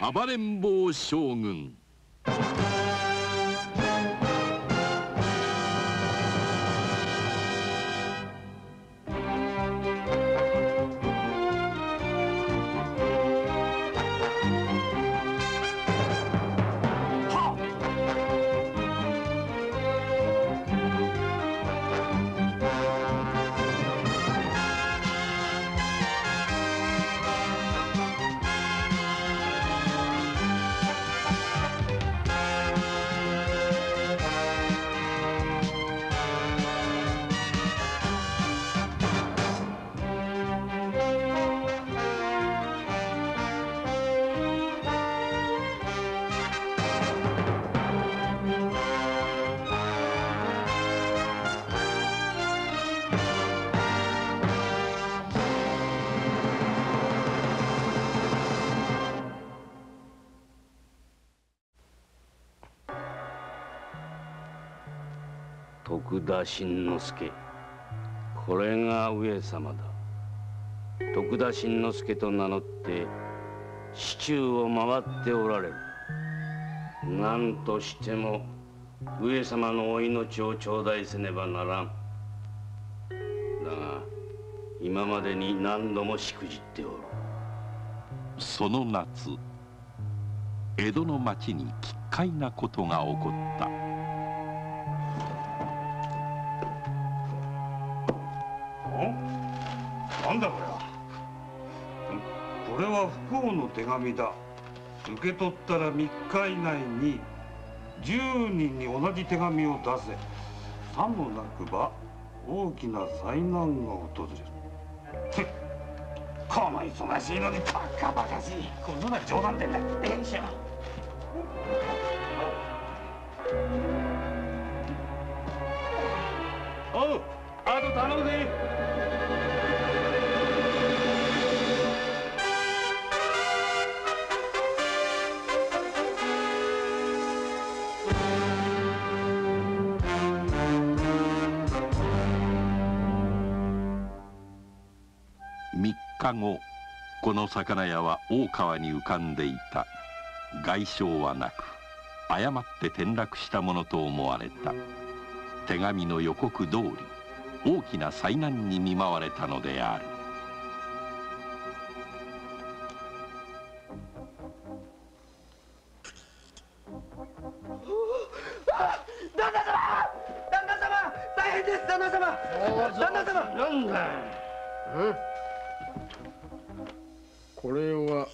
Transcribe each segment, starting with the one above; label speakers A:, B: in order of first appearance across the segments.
A: 暴れん坊将軍。
B: 徳田新之助、これが上様だ。徳田新之助と名乗って市中を回っておられる。何としても上様のお命を頂戴せねばならん。だが今までに何度もしくじっておる。
A: その夏、江戸の町に奇怪なことが起こった。
C: なんだこれは。これは不幸の手紙だ。受け取ったら3日以内に10人に同じ手紙を出せ。さもなくば大きな災難が訪れる。この忙しいのにバカバカしい。こんなのは冗談でね。よいしょ。おう、あと頼むぜ。
A: 3日後、この魚屋は大川に浮かんでいた。外傷はなく、誤って転落したものと思われた。手紙の予告通り、大きな災難に見舞われたのである。
D: 旦那様、旦那様、大変です。旦那様、旦那様。
B: なんだ。
E: これは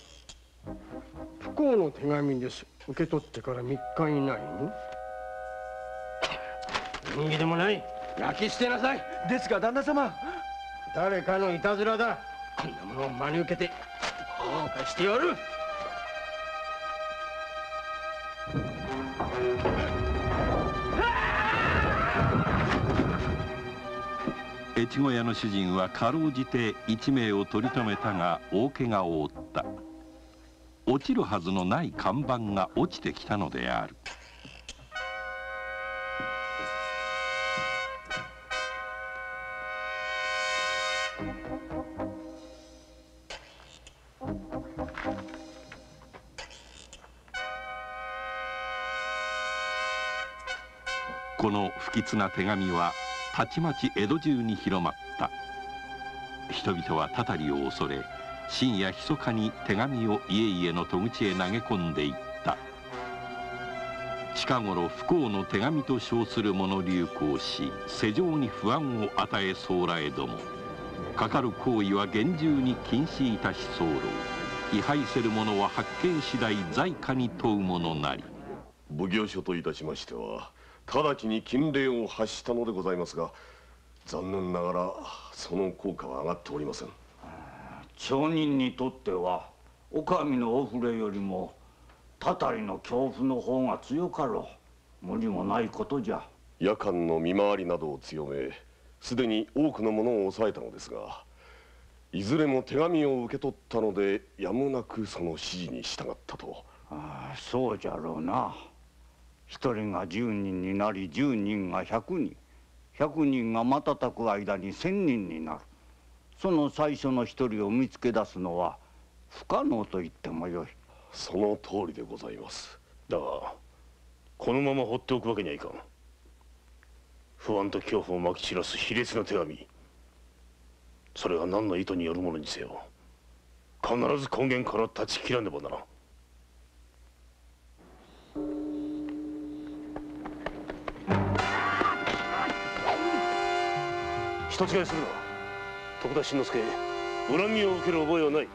E: 不幸の手紙です。受け取ってから3日以内に。人気でもない。焼き捨てなさい。
D: ですが旦那様、
E: 誰かのいたずらだ。こんなものを真に受けて後悔してやる。
A: 越後屋の主人はかろうじて1名を取り留めたが大怪我を負った。落ちるはずのない看板が落ちてきたのである。この不吉な手紙はたちまち江戸中に広まった。人々はたたりを恐れ、深夜密かに手紙を家々の戸口へ投げ込んでいった。近頃不幸の手紙と称するもの流行し、世情に不安を与えそうらえども、かかる行為は厳重に禁止いたし候。違反せる者は発見次第罪下に問うものなり。
F: 奉行所といたしましては直ちに禁令を発したのでございますが、残念ながらその効果は上がっておりません。
B: 町人にとってはお上のお触れよりもたたりの恐怖の方が強かろう。無理もないことじゃ。
F: 夜間の見回りなどを強め、すでに多くの者を抑えたのですが、いずれも手紙を受け取ったのでやむなくその指示に従ったと。
B: そうじゃろうな。一人が10人になり、10人が100人、100人が瞬く間に1000人になる。その最初の一人を見つけ出すのは不可能と言ってもよい。
F: その通りでございます。
G: だがこのまま放っておくわけにはいかん。不安と恐怖をまき散らす卑劣な手紙、それが何の意図によるものにせよ必ず根源から断ち切らねばならん。人違いするな。徳田新之助、恨みを受ける覚えはない。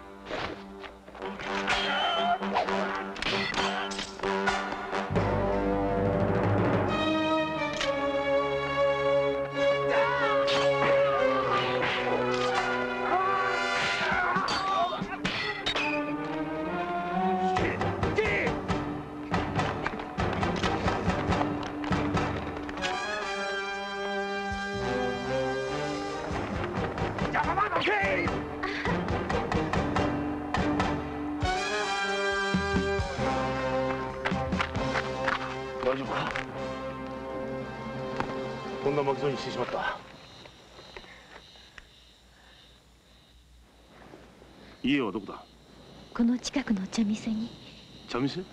G: 大丈夫か。こんな巻き添えにしてしまった。家はどこだ。
H: この近くの茶店に。
G: 茶店？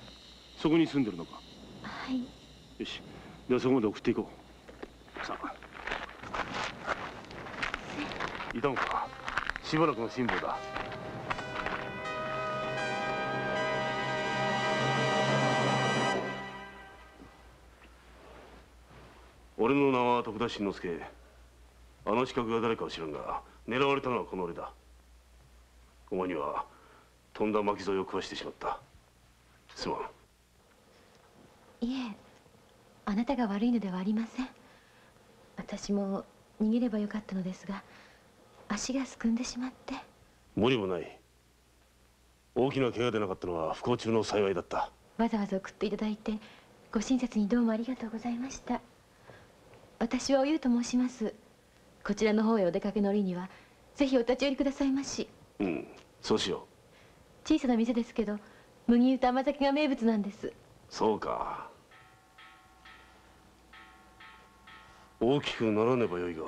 G: そこに住んでるのか。
H: はい。
G: よし、ではそこまで送っていこう。さあ。いたのか。しばらくの辛抱だ。俺の名は徳田新之助。あの刺客が誰かは知らんが、狙われたのはこの俺だ。お前にはとんだ巻き添えを食わしてしまった。すまん。
H: いえ、あなたが悪いのではありません。私も逃げればよかったのですが、足がすくんでしまって。
G: 無理もない。大きな怪我でなかったのは不幸中の幸いだった。
H: わざわざ送っていただいてご親切にどうもありがとうございました。私はおゆうと申します。こちらの方へお出かけの折にはぜひお立ち寄りくださいまし。
G: うん、そうしよ
H: う。小さな店ですけど麦湯と甘酒が名物なんです。
G: そうか。大きくならねばよいが。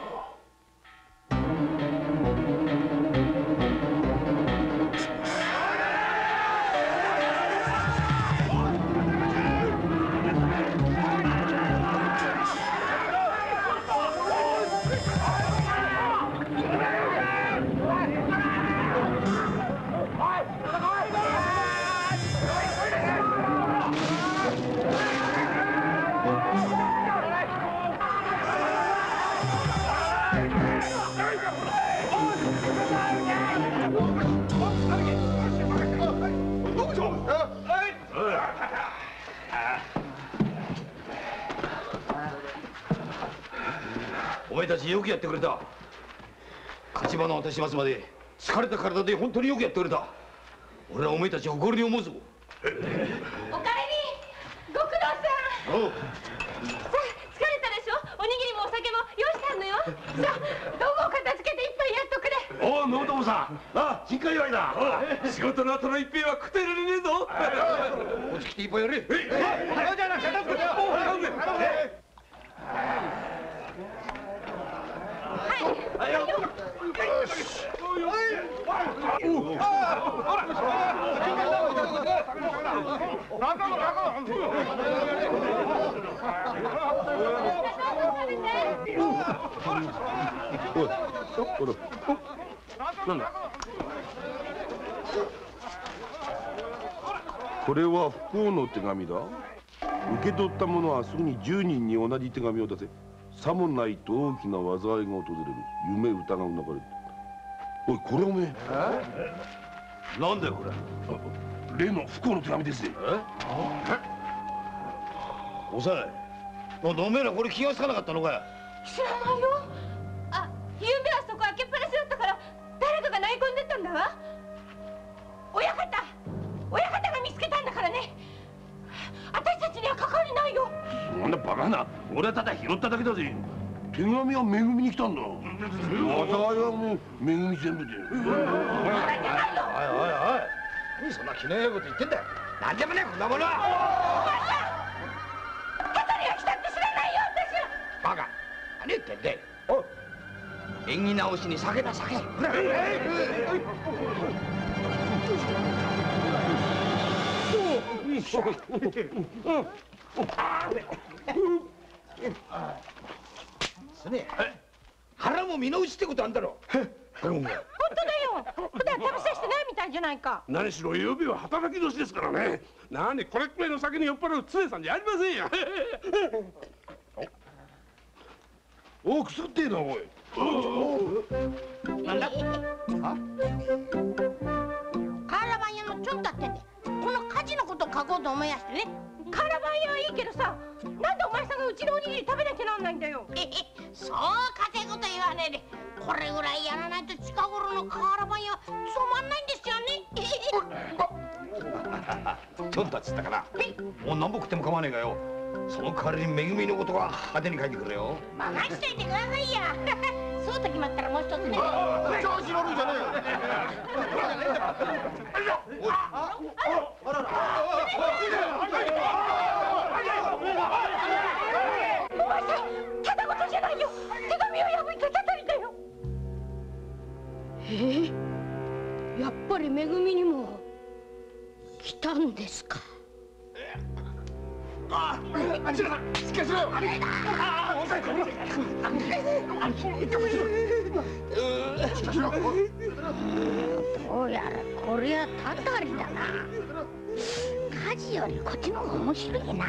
I: お前たちよくやってくれた。勝ち花を渡しますまで疲れた体で本当によくやってくれた。俺はお前たちを誇りに思うぞ。
H: おかえり、ご苦労さん。
I: おう。
H: さあ、疲れたでしょ。おにぎりもお酒も用意してあるのよ。さあ、道具を片付けて一杯やっとくれ。
G: おう、野友さん。あ、新海祝いだ。仕事の後の一杯は食ってられねえぞ。
I: 落ち着いて一杯やれ。
D: じゃあな、片付けてよ。
G: なんだ。
J: これは不幸の手紙だ。受け取った者はすぐに10人に同じ手紙を出せ。さもないと大きな災いが訪れる。夢疑うなかれ。おい、これおめえ。
I: なんだよこ
J: れ。例の不幸の手紙ですぜ。
I: おさい、なんでおめえらこれ気がつかなかったのかよ。
H: 知らないよ。あ、ゆうべはそこ開けっぱなしだったから誰かが投げ込んでったんだわ。親方が見つけたんだからね。私たちには関わりないよ。
J: なんだバカな。俺はただ拾っただけだぜ。手紙はめぐみに来たんだ。災いはもうめぐみ全部で。
I: おいおいおい、何そんな気の良いこと言ってんだよ。なんでもねえこんなものは。
H: 肩には来たって知らないよ私は。
I: バカ、何言ってんだよ。縁起直しに酒だ酒。ほら。すね腹も身の内ってことあんだろ。
H: 本当だよ。普段食べさせてないみたいじゃないか。
J: 何しろゆうべは働き年ですからね。なにこれくらいの酒に酔っ払う常さんじゃありませんや。おくすってえなおい。
I: なんだ。
H: カーラバン屋のちょっとあってんで、この火事のこと書こうと思いやしてね。カーラバン屋はいいけどさ、なんでお前さんがうちのおにぎり食べなきゃなんないんだよ。そう稼ぐと言わねえで、これぐらいやらないと近頃のカーラバン屋染まんないんですよね。
I: ちょっとっつったかな。もう何本食っても構わねえがよ。その代わりにめぐみのことは派手に書いてくれよ。
H: 任しといてくださいや。そうと決まったらもう一つね。
I: 調子乗るんじゃねえよ。
H: お前さん、ただごとじゃないよ。手紙を破いたたたりだよ。やっぱりめぐみにも来たんですか。
I: あちらさん、しっかりしろよ。抑え込む。
H: どうやらこれはたたりだな。火事よりこっちの方が面白いな。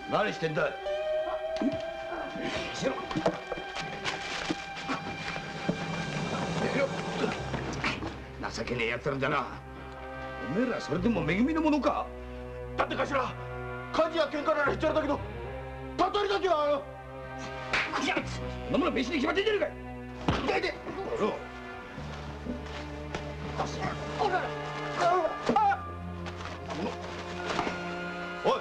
I: 何してんだい。しろ。情けねえやつらだな。おめえらそれでもめぐみのものか。だって頭火事や喧嘩ならへっちゃらだけどたたりだけはそんなもの飯に決まってんじゃねえかい。痛いておい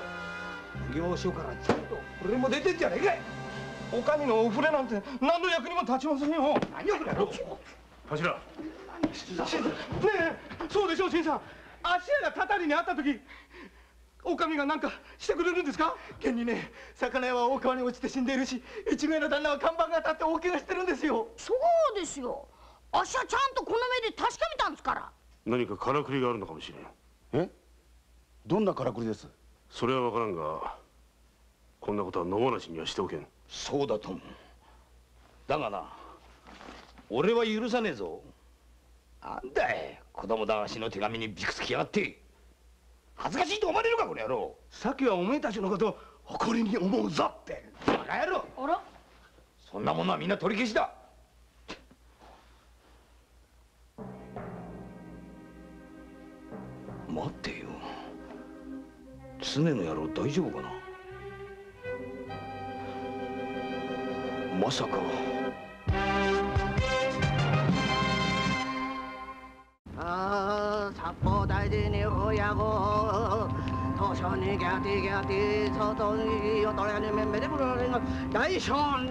I: 奉行所からちゃんとこれも出てんじゃねえかい。
E: お上のお触れなんて何の役にも立ちませんよ。
I: 何をくれろ。
J: 頭。
E: ねえ、そうでしょう、新さん。芦屋がたたりにあった時、お上が何かしてくれるんですか。現にね、魚屋は大川に落ちて死んでいるし、越後屋の旦那は看板が立って大怪我してるんですよ。
H: そうですよ。あっしはちゃんとこの目で確かめたんですから。
G: 何かからくりがあるのかもしれん。
K: え？どんなからくりです？
G: それはわからんが、こんなことは野放しにはしておけん。
I: そうだと思う。だがな、俺は許さねえぞ。なんだい、子供だがしの手紙にびくつきやがって。恥ずかしいと思われるかこの野郎。
E: さっきはおめえたちのことを誇りに思うぞって。
I: バカ野郎。
H: あら、
I: そんなものはみんな取り消しだ。待ってよ、常の野郎大丈夫かな。まさか。
D: 札幌大事に親子図書にギャティギャティ外によとりゃにめめでぶられが大将に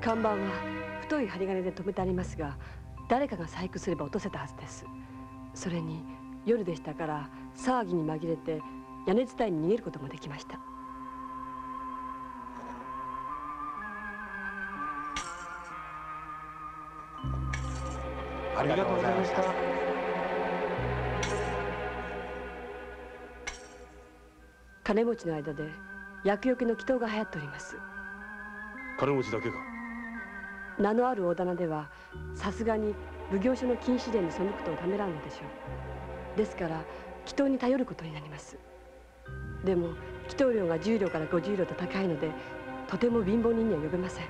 L: 看板は太い針金で留めてありますが、誰かが細工すれば落とせたはずです。それに夜でしたから騒ぎに紛れて屋根伝いに逃げることもできました。
E: ありがとうございました。
L: 金持ちの間で厄除けの祈祷が流行っております。
G: 金持ちだけか。
L: 名のある大店ではさすがに奉行所の禁止令に背くとためらうのでしょう。ですから祈祷に頼ることになります。でも祈祷料が10両から50両と高いので、とても貧乏人には呼べません。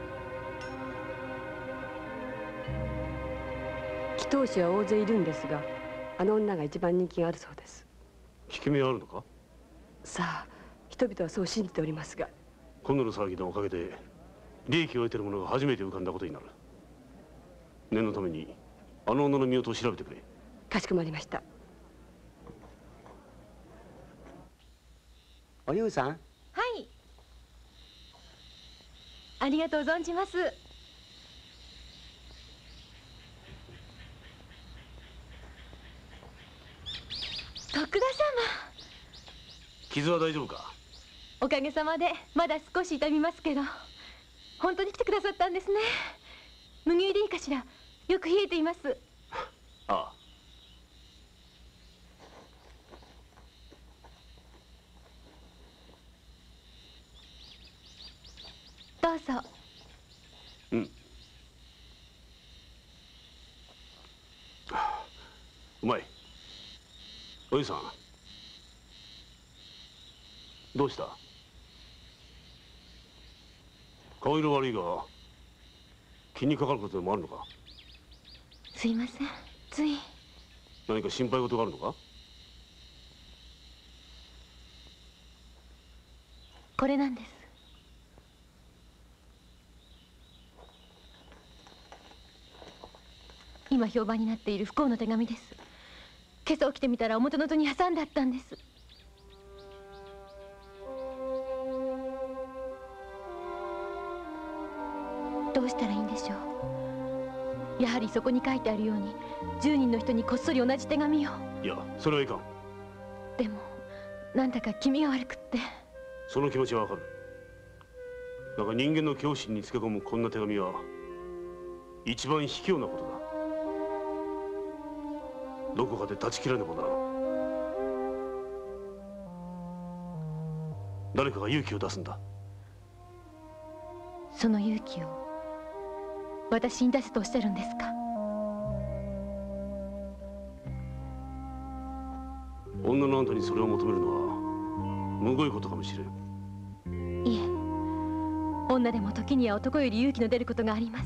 L: 祈祷師は大勢いるんですが、あの女が一番人気があるそうです。
G: 効き目はあるのか？
L: さあ、人々はそう信じておりますが。
G: 今度の騒ぎのおかげで利益を得ている者が初めて浮かんだことになる。念のためにあの女の身元を調べてくれ。
L: かしこまりました。
K: おゆうさん。
H: はい。ありがとう存じます。徳田様。
G: 傷は大丈夫か？
H: おかげさまでまだ少し痛みますけど、本当に来てくださったんですね。麦湯でいいかしら？よく冷えています。
G: ああ。
H: どうぞ。
G: うん。うまい。おゆさん、どうした？顔色悪いが気にかかることでもあるのか？
H: すいません、つい。
G: 何か心配事があるのか？
H: これなんです。今評判になっている不幸の手紙です。今朝起きてみたら表の戸に挟んであったんです。どうしたらいいんでしょう。やはりそこに書いてあるように10人の人にこっそり同じ手紙を。
G: いや、それはいかん。
H: でもなんだか気味が悪くって。
G: その気持ちはわかる。だが人間の恐怖心につけ込むこんな手紙は一番卑怯なことだ。どこかで断ち切らねばならん。誰かが勇気を出すんだ。
H: その勇気を私に出せとおっしゃるんですか？
G: 女のあんたにそれを求めるのはむごいことかもしれん。
H: いえ、女でも時には男より勇気の出ることがあります。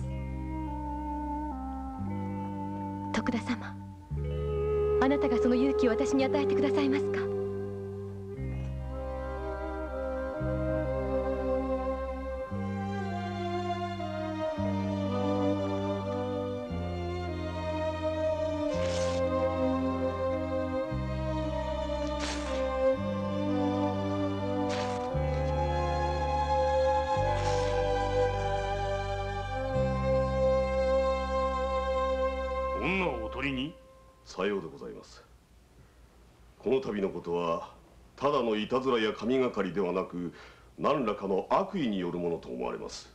H: 徳田様、あなたがその勇気を私に与えてくださいますか？
G: 女をおとりに？
F: さようでございます。この度のことはただのいたずらや神がかりではなく、何らかの悪意によるものと思われます。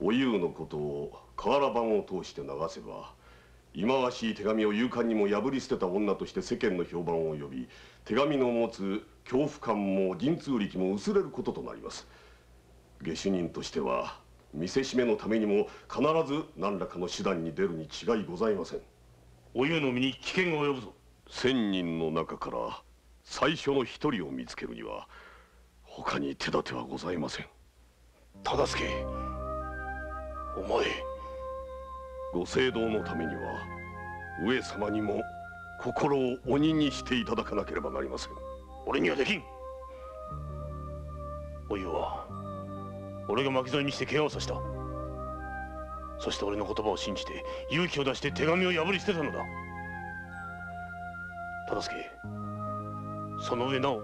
F: おゆうのことを瓦版を通して流せば、忌まわしい手紙を勇敢にも破り捨てた女として世間の評判を呼び、手紙の持つ恐怖感も神通力も薄れることとなります。下手人としては見せしめのためにも必ず何らかの手段に出るに違いございません。
G: おゆうの身に危険が及ぶぞ。
F: 1000人の中から最初の一人を見つけるには他に手立てはございません。
G: 忠相、お前。
F: ご政道のためには上様にも心を鬼にしていただかなければなりません。
G: 俺にはできん。おゆうは俺が巻き添えにして怪我をさせた。そして俺の言葉を信じて勇気を出して手紙を破り捨てたのだ。忠相、その上なお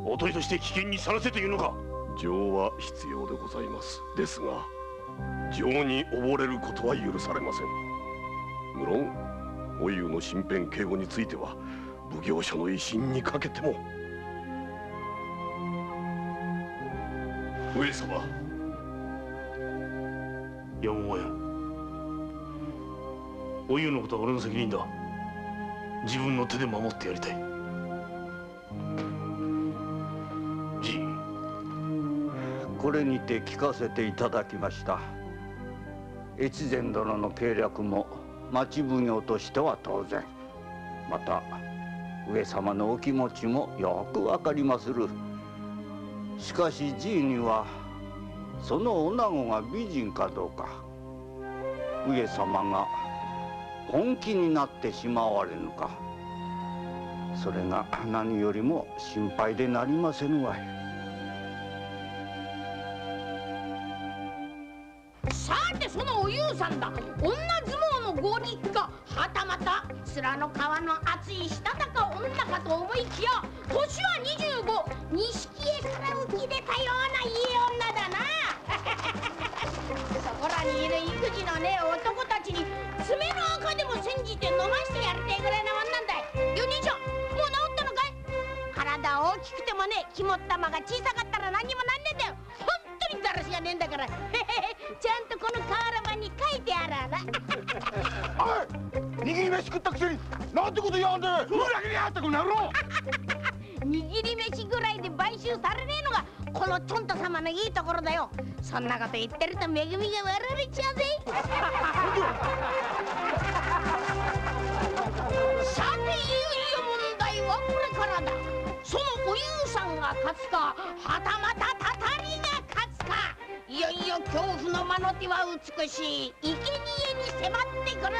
G: おとりとして危険にさらせというのか？
F: 情は必要でございます。ですが情に溺れることは許されません。無論おゆうの身辺警護については奉行所の威信にかけても。上様、
G: やむを得ん。おゆうのことは俺の責任だ。自分の手で守ってやりたい。
M: これにて聞かせていただきました。
I: 越前殿の計略も町奉行としては当然、また上様のお気持ちもよくわかりまする。しかしじいにはその女子が美人かどうか、上様が本気になってしまわれぬか、それが何よりも心配でなりませぬわい。
M: さてそのおゆうさんだ、女相撲の合力か、はたまた面の皮の厚いしたたか女かと思いきや、年は25、錦絵から浮き出たようないい女だな。そこらにいる育児のねえ男たちに爪の赤でも煎じて飲ましてやりてえぐらいなもんなんだい。よ兄ちゃん、もう治ったのかい？体大きくてもね、肝っ玉が小さかったら何にもなんねえんだよ。本当にだらしがねえんだから。ちゃんとこの瓦版に書いてあるわな。
I: おい、握り飯食ったくせになんてこと言わんで。それだけにあったこの野郎。
M: 握り飯ぐらいで買収されねえのがこのチョンタ様のいいところだよ。そんなこと言ってるとめぐみが割られちゃうぜ。さていよいよ問題はこれからだ。そのおゆうさんが勝つか、はたまたたたりが勝つか、いよいよ恐怖の魔の手は美しい生贄に迫ってくるのだ。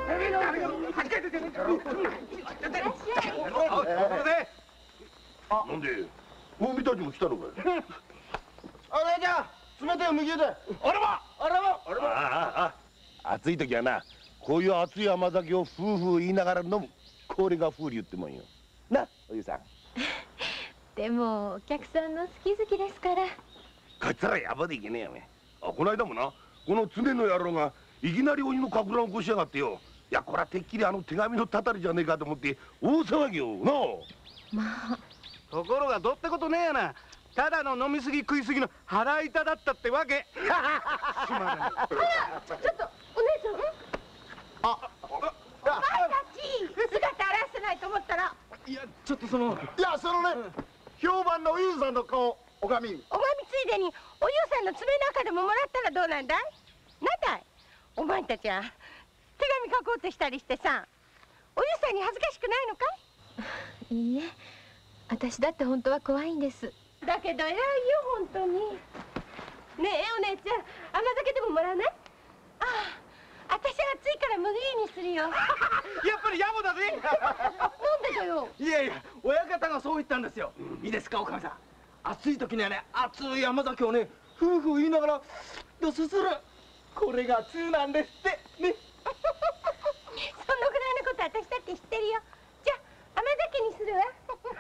J: なんで近江たちも来たのかい。
I: あれじゃ冷たい麦湯で。あらまあらま
J: ああ、暑い時はな、こういう熱い甘酒を夫婦言いながら飲む、これが風流ってもんよな、おゆさん。
H: でもお客さんの好き好きですから。
J: こいつらやばでいけねえよね。この間もな、この常の野郎がいきなり鬼のかく乱を起こしやがってよ。いや、これはてっきりあの手紙のたたりじゃねえかと思って大騒ぎよな。
H: まあ
E: ところがどってことねえやな。ただの飲みすぎ食いすぎの腹痛だったってわけ。
H: ちょっとお姉ちゃん。お前たち姿現してないと思ったら。
E: いやちょっとその
I: 評判のおゆうさんの顔、おかみ。
H: おまみついでにおゆうさんの爪の赤でももらったらどうなんだい？なんだいお前たちは手紙書こうとしたりしてさ、おゆうさんに恥ずかしくないのかい？いいえ、私だって本当は怖いんです。だけど偉いよ本当に。ねえお姉ちゃん、甘酒でももらわない？ああ、私は暑いから麦湯にするよ。
E: やっぱり野暮だぜ。
H: なんでだよ。
E: いやいや、親方がそう言ったんですよ。いいですかおかみさん、暑い時にはね、熱い甘酒をね、夫婦言いながらすする、これが通なんですってね。
H: そのぐらいのこと私だって知ってるよ。じゃあ甘酒にするわ。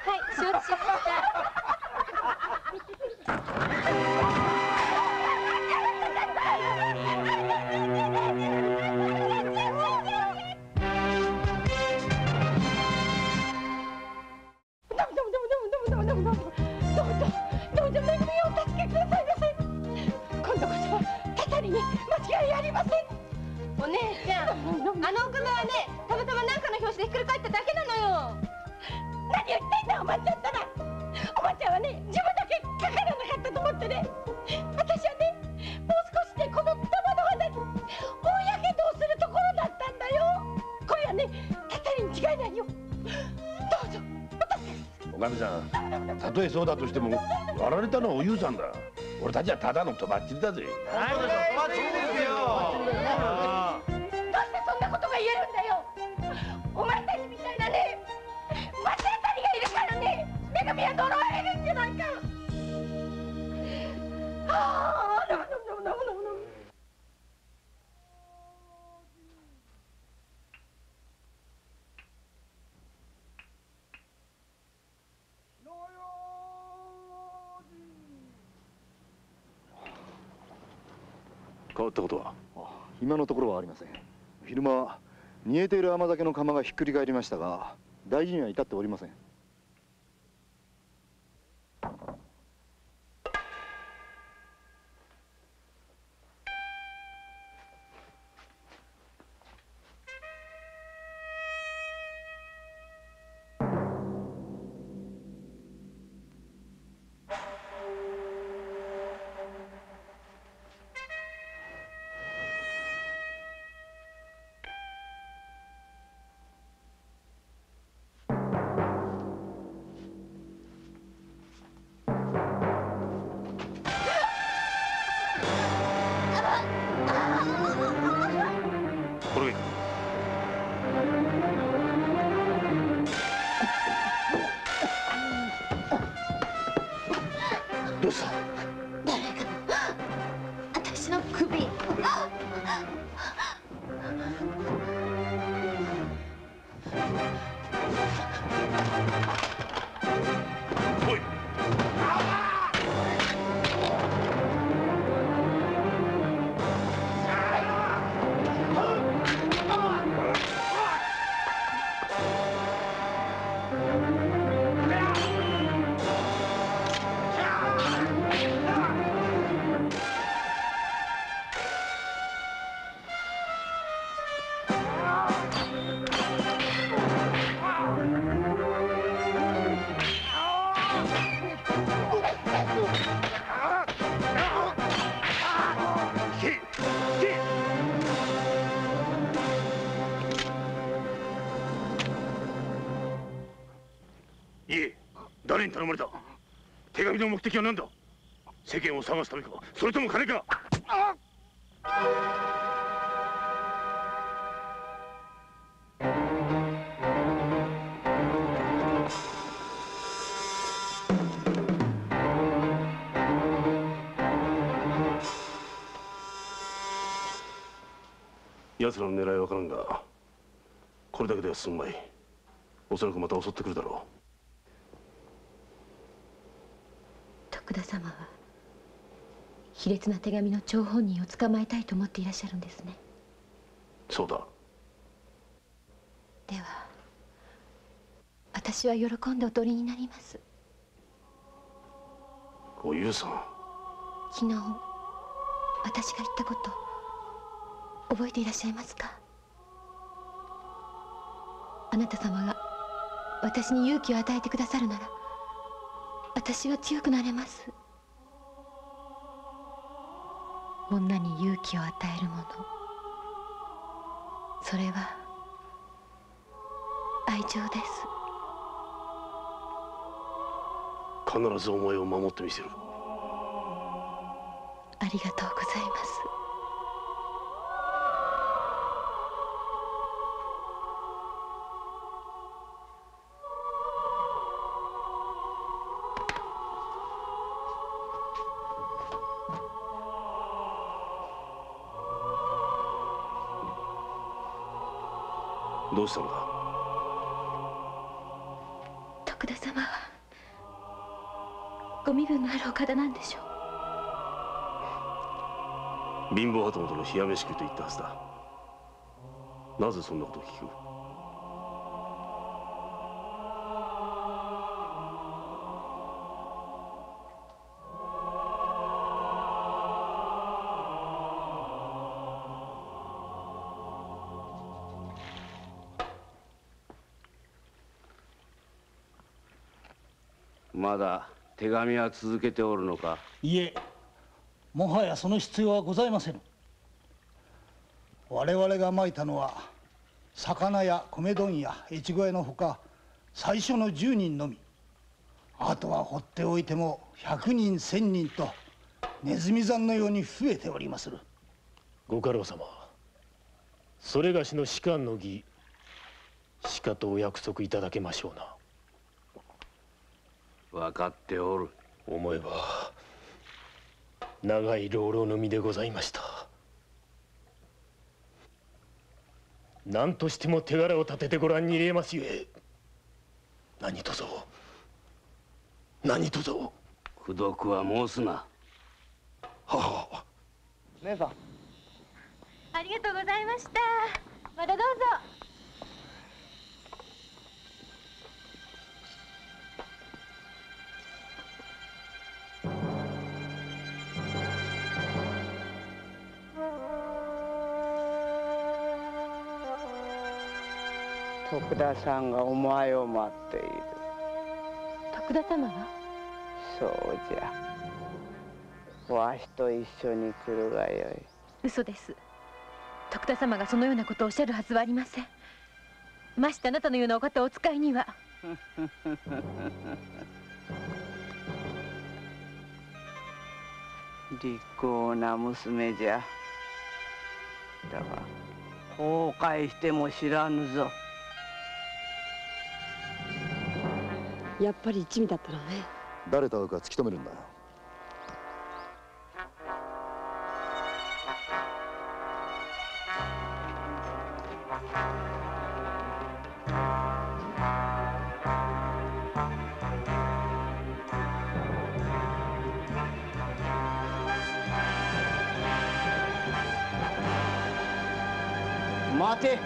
H: はい、承知しました。どうぞめぐみをお助けくださいませ。今度こそはたたりに間違いありません。お姉ちゃん、あのお車はね、たまたま何かの拍子でひっくり返っただけなのよ。何を言ってんだおばちゃんったら。おばちゃんはね、自分だけかからなかったと思ってね、私はね、もう少しでこの玉の肌に大やけどをするところだったんだよ。これはね、たたりに違いないよ。どうぞ
J: おかみさん、たとえそうだとしても割られたのはおゆうさんだ。俺たちはただのとばっちりだぜ。
E: はい、お待ちですよ。
H: どうしてそんなことが言えるんだよ。お前たちみたいなね、町当たりがいるからね、めぐみは呪われるんじゃないか。ああ、飲む。
G: 変わったことは？
K: 今のところはありません。昼間煮えている甘酒の釜がひっくり返りましたが、大事には至っておりません。
G: これがいく。どうした？
H: 誰か私の首。
G: おい！いえ、誰に頼まれた？手紙の目的は何だ？世間を探すためか、それとも金か？奴らの狙いはわからんが、これだけでは済むまい。おそらくまた襲ってくるだろう。
H: 徳田様は卑劣な手紙の張本人を捕まえたいと思っていらっしゃるんですね。
G: そうだ。
H: では私は喜んでお取りになります。
G: おゆうさん。
H: 昨日私が言ったこと覚えていらっしゃいますか？あなた様が私に勇気を与えてくださるなら私は強くなれます。女に勇気を与えるもの、それは愛情です。
G: 必ずお前を守ってみせる。
H: ありがとうございます。
G: どうしたのだ？
H: 徳田様はご身分のあるお方なんでしょう。
G: 貧乏旗本の冷や飯食いと言ったはずだ。なぜそんなことを聞く？
B: まだ手紙は続けておるのか？
N: いえ、もはやその必要はございません。我々がまいたのは魚や米問屋、越後屋のほか最初の10人のみ。あとは放っておいても100人1000人とネズミ山のように増えておりまする。
G: ご家老様、それがしの士官の儀、しかとお約束いただけましょうな。
B: 分かっておる。
G: 思えば長い浪々の身でございました。何としても手柄を立ててご覧に入れますゆえ、何とぞ何とぞ。
B: くどくは申すな。
G: はは。
D: 姉さん、
H: ありがとうございました。またどうぞ。
D: 徳田さんがお前を待っている。
H: 徳田様が？
D: そうじゃ。わしと一緒に来るがよい。
H: 嘘です。徳田様がそのようなことをおっしゃるはずはありません。ましてあなたのようなお方をお使いには。
D: 利口な娘じゃ。だが後悔しても知らぬぞ。
L: やっぱり一味だったのね。
K: 誰と会うか突き止めるんだよ。
D: 待て。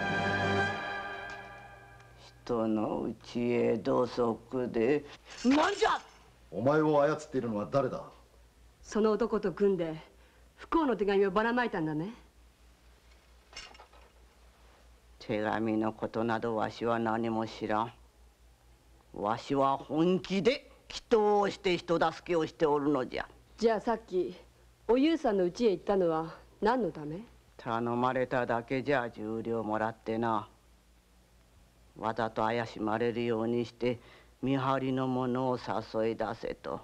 D: 人のうちへ土足で。なんじゃ。
K: お前を操っているのは誰だ。
L: その男と組んで不幸の手紙をばらまいたんだね。
D: 手紙のことなどわしは何も知らん。わしは本気で祈祷をして人助けをしておるのじゃ。
L: じゃあさっきおゆうさんの家へ行ったのは何のため？
D: 頼まれただけじゃ10両もらってな。わざと怪しまれるようにして見張りの者を誘い出せと。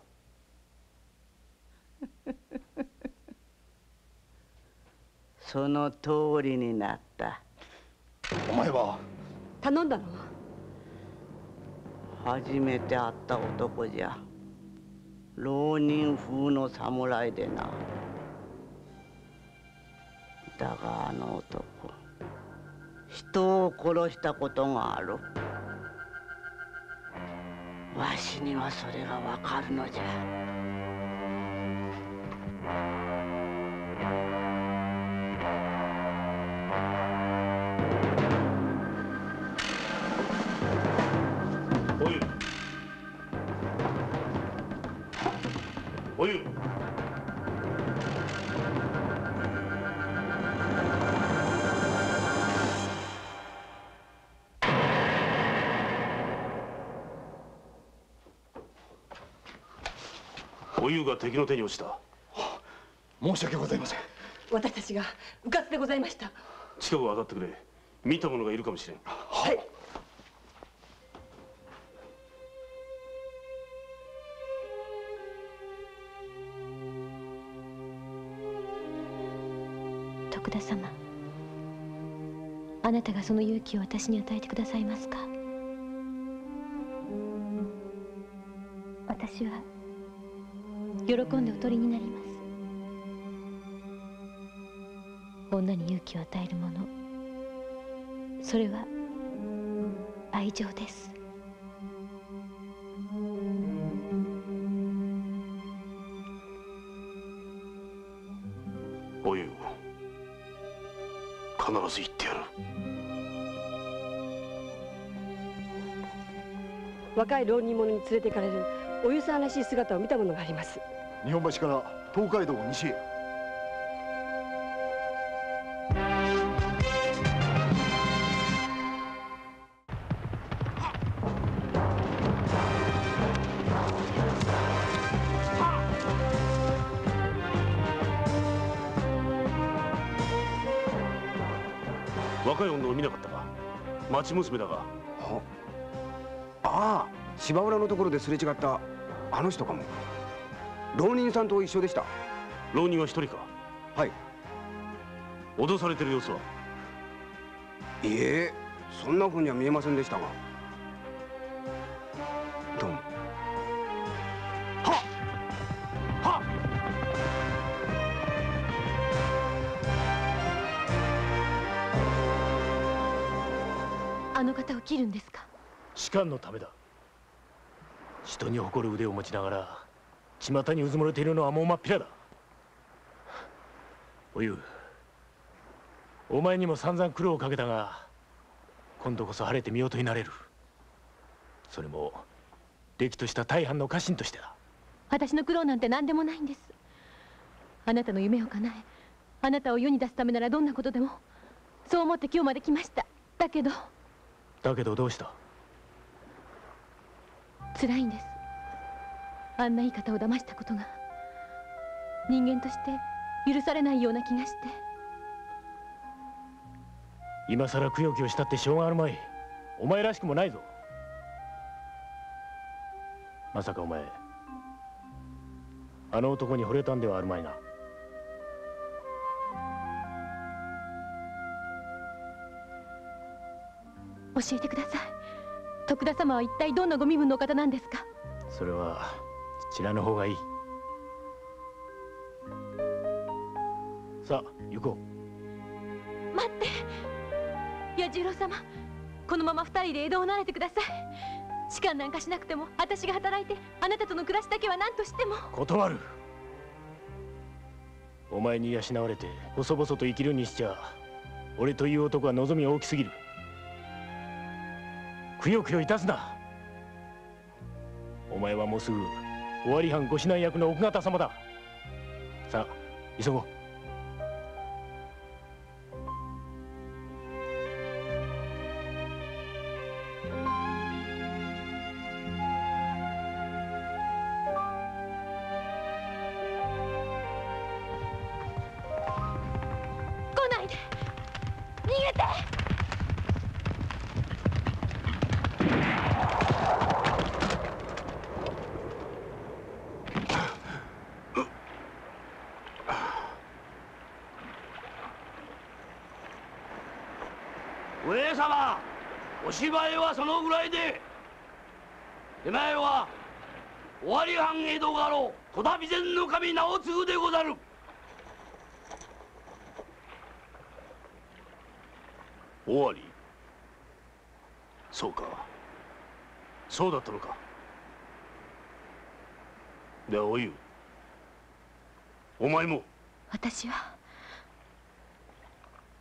D: その通りになった。
K: お前は
L: 頼んだの？
D: 初めて会った男じゃ。浪人風の侍でな。だがあの男人を殺したことがある。わしにはそれがわかるのじゃ。
G: おゆ。おゆが敵の手に落ちた。
K: 申し訳ございません。
L: 私たちがうかつでございました。
G: 近くを当たってくれ。見た者がいるかもしれん。
L: はい。
O: 徳田様、あなたがその勇気を私に与えてくださいますか？私は喜んでお取りになります。女に勇気を与えるもの、それは愛情です。
G: おゆ、必ず言ってやる。
L: 若い浪人者に連れて行かれるおゆさんらしい姿を見たものがあります。
K: 日本橋から東海道を西へ。
G: 若い女を見なかったか？町娘だが。
P: ああ、芝浦のところですれ違ったあの人かも。浪人さんと一緒でした。
G: 浪人は一人か？
P: はい。
G: 脅されてる様子は？
P: いえ、そんなふうには見えませんでしたが。どうも。
O: あの方を切るんですか？
Q: 士官のためだ。人に誇る腕を持ちながら巷にうずもれているのはもう真っ平だ。おゆう、お前にも散々苦労をかけたが今度こそ晴れて見事になれる。それもれきとした大藩の家臣としてだ。
O: 私の苦労なんて何でもないんです。あなたの夢を叶え、あなたを世に出すためならどんなことでも、そう思って今日まで来ました。だけど
Q: どうした？
O: 辛いんです。あんないい方を騙したことが人間として許されないような気がして。
Q: 今さらくよきをしたってしょうがあるまい。お前らしくもないぞ。まさかお前あの男に惚れたんではあるまいな。
O: 教えてください。徳田様は一体どんなご身分のお方なんですか？
Q: それは知らぬ方がいい。さあ行こ
O: う。待って、彌十郎様、このまま二人で江戸を離れてください。仕官なんかしなくても私が働いてあなたとの暮らしだけは何としても。
Q: 断る。お前に養われて細々と生きるにしちゃ俺という男は望み大きすぎる。くよくよいたすな。お前はもうすぐ尾張藩ご指南役の奥方様だ。さあ急ごう。
B: 上様、お芝居はそのぐらいで。手前は尾張藩江戸家老戸田備前守直次でござる。
G: 尾張、そうか、そうだったのか。ではおゆう、お前も。
O: 私は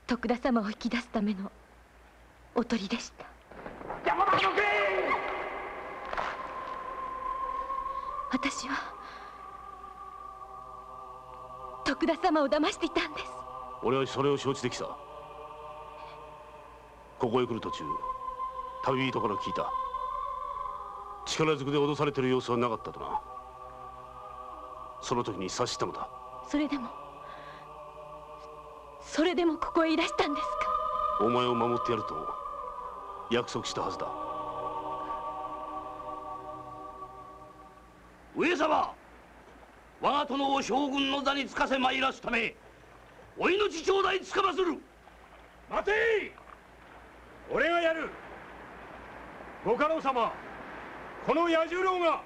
O: 徳田様を引き出すためのおとりでした。
B: 山田どけ！
O: 私は徳田様を騙していたんです。
G: 俺はそれを承知できた。ここへ来る途中、旅人から聞いた。力ずくで脅されている様子はなかったとな。その時に察したのだ。
O: それでもここへいらしたんですか？
G: お前を守ってやると約束したはずだ。
B: 上様、我が殿を将軍の座につかせまいらすためお命頂戴つかまする。
Q: 待てい！俺がやる。ご家老様、この彌十郎が。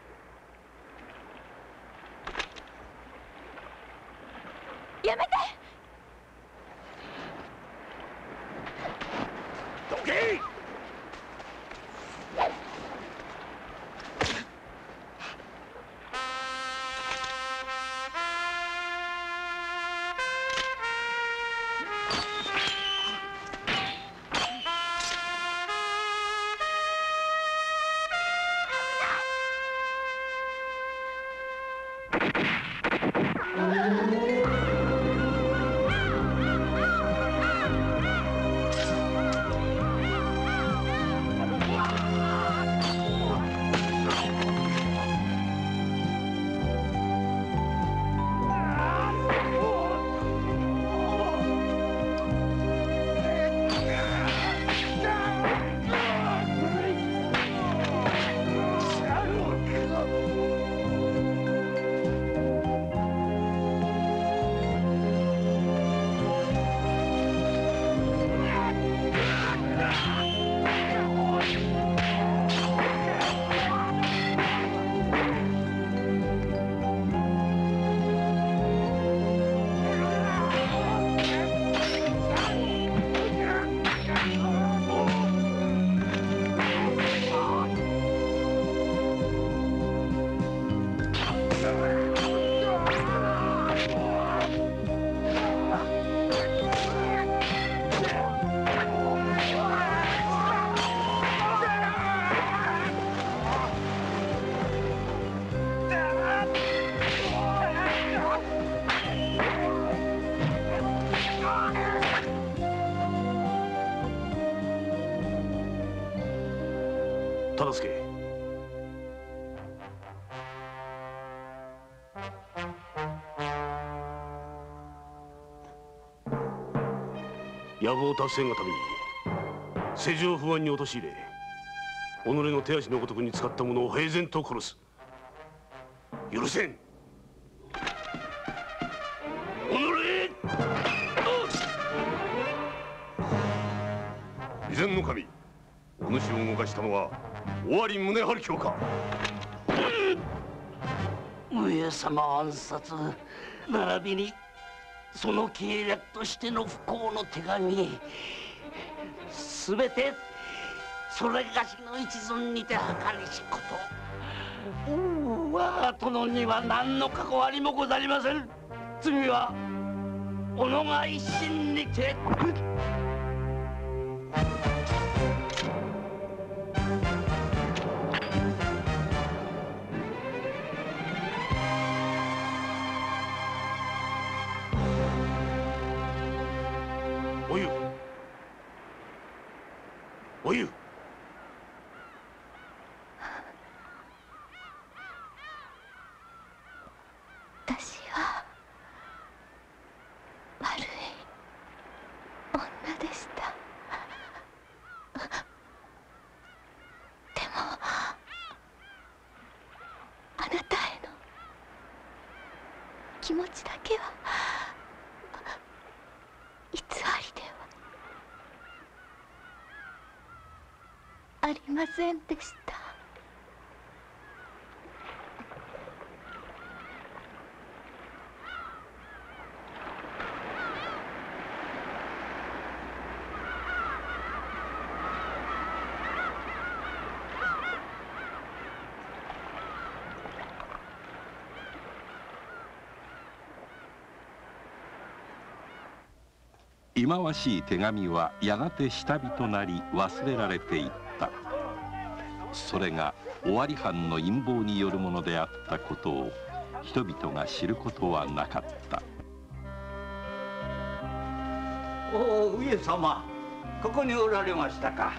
O: やめて！
B: どけ！
G: 忠相、野望達成のために世情不安に陥れ、己の手足のごとくに使った者を平然と殺す。許せん。備前守、
F: お主を動かしたのは尾張宗春卿か。
R: 上様暗殺並びにその計略としての不幸の手紙、すべてそれがしの一存にて計りしこと。我が殿には何の関わりもござりません。罪は己が一心にて。
G: おゆ、おゆ。
O: 私は悪い女でした。でもあなたへの気持ちだけは偽りではありませんでした。
A: 忌まわしい手紙はやがて下火となり忘れられていった。それが尾張藩の陰謀によるものであったことを人々が知ることはなかった。
I: おお、上様、ここにおられましたか。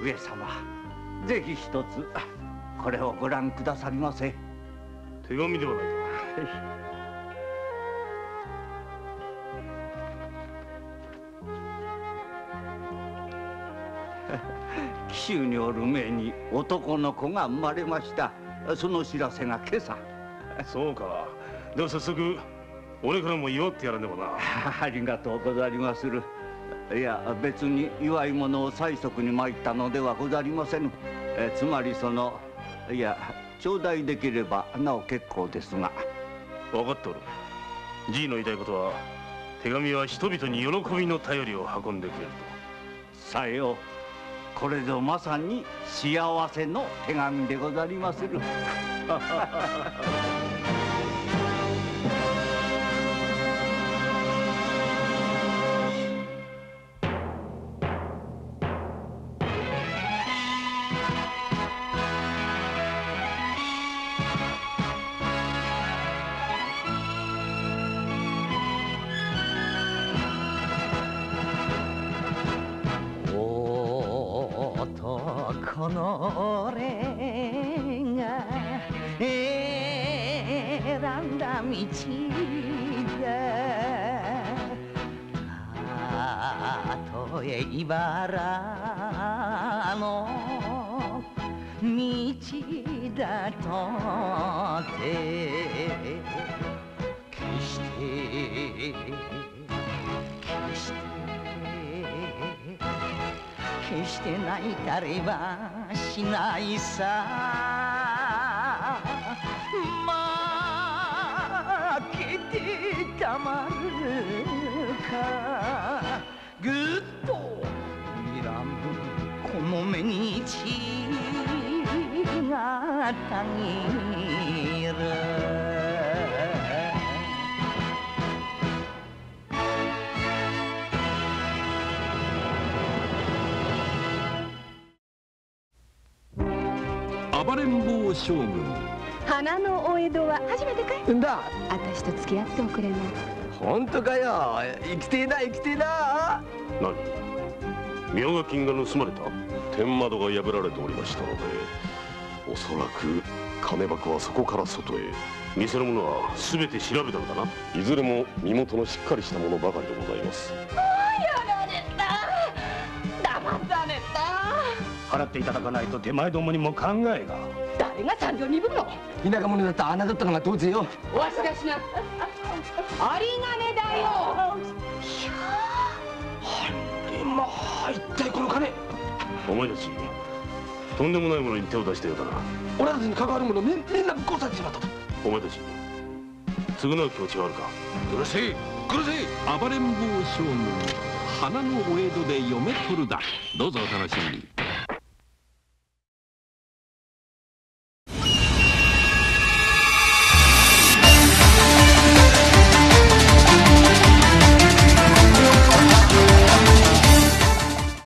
I: 上様、ぜひ一つこれをご覧くださりませ。
G: 手紙ではないか。
I: 紀州におる前に男の子が生まれました。その知らせが今朝。
G: そうか。では早速俺からも祝ってやらねばな。
I: ありがとうございまする。いや、別に祝い物を催促に参ったのではござりませぬ。つまりいや、頂戴できればなお結構ですが。
G: 分かっておる。じいの言いたいことは、手紙は人々に喜びの便りを運んでくれると。
I: さよう。これぞまさに幸せの手紙でござりまする。
D: この俺が選んだ道だ。たとえ茨の道だとて決して泣いたりはしないさ。負けてたまるか。ぐっと睨むこの目に血がたぎる。
A: 暴れん坊将軍。
H: 花のお江戸は初めてかい？
S: んだ。
H: 私と付き合っておくれない？
S: 本当かよ。生きてえな生きてえな。
F: 何、明賀金が盗まれた？天窓が破られておりましたので、おそらく金箱はそこから外へ。
G: 店のものは全て調べたのだな。
F: いずれも身元のしっかりしたものばかりでございます。
M: やられた。騙された。
C: 払っていただかないと手前どもにも考えが。
M: 誰が三両二分の
S: 田舎者だったら侮ったのが当然よ。
M: わしがしな。有り金だよ。
S: まあ一体この金
G: お前たちとんでもないものに手を出したようだな。
E: 俺たちに関わる者みんなぶっ殺されてしまったと。
G: お前たち償う気持ちはあるか。
A: 殺せ殺せ暴れん坊将軍花のお江戸で嫁取るだ。どうぞお楽しみに。